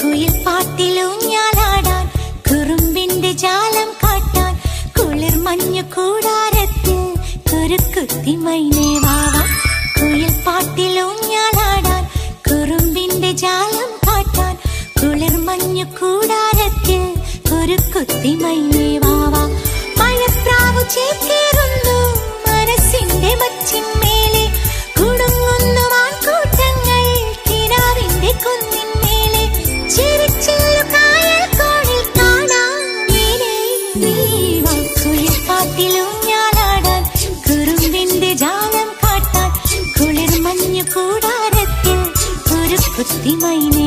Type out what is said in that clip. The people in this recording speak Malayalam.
കുയിൽ പാട്ടിലൂഞ്ഞാലാടാൻ കുറുമ്പിന്റെ ജാലം കാട്ടാൻ കുളിർ മഞ്ഞു കൂടാരത്തിൽ കുരുക്കുത്തി മൈനേ വാവാ. കുയിൽ പാട്ടിലൂഞ്ഞാലാടാൻ കുറുമ്പിന്റെ ജാലം കാട്ടാൻ കുളിർ മഞ്ഞു കൂടാരത്തിൽ കുരുക്കുത്തി മൈനേ വാവാ. മഴപ്രാവു ചേക്കേറുന്നു മനസ്സിന്റെ മച്ചിന്മേലെ കുടുങ്ങുന്നു മാൻകൂട്ടങ്ങൾ കിനാവിന്റെ കുന്നിന്മേലെ ചിരിച്ചില്ലു കായൽ കോണിൽ കാണാം മീനേ നീവാ. കുയിൽ പാട്ടിലൂഞ്ഞാലാടാൻ കുറുമ്പിന്റെ ജാലം കാട്ടാൻ കുളിർ മഞ്ഞു കൂടാരത്തിൽ കുരുക്കുത്തി മൈനേ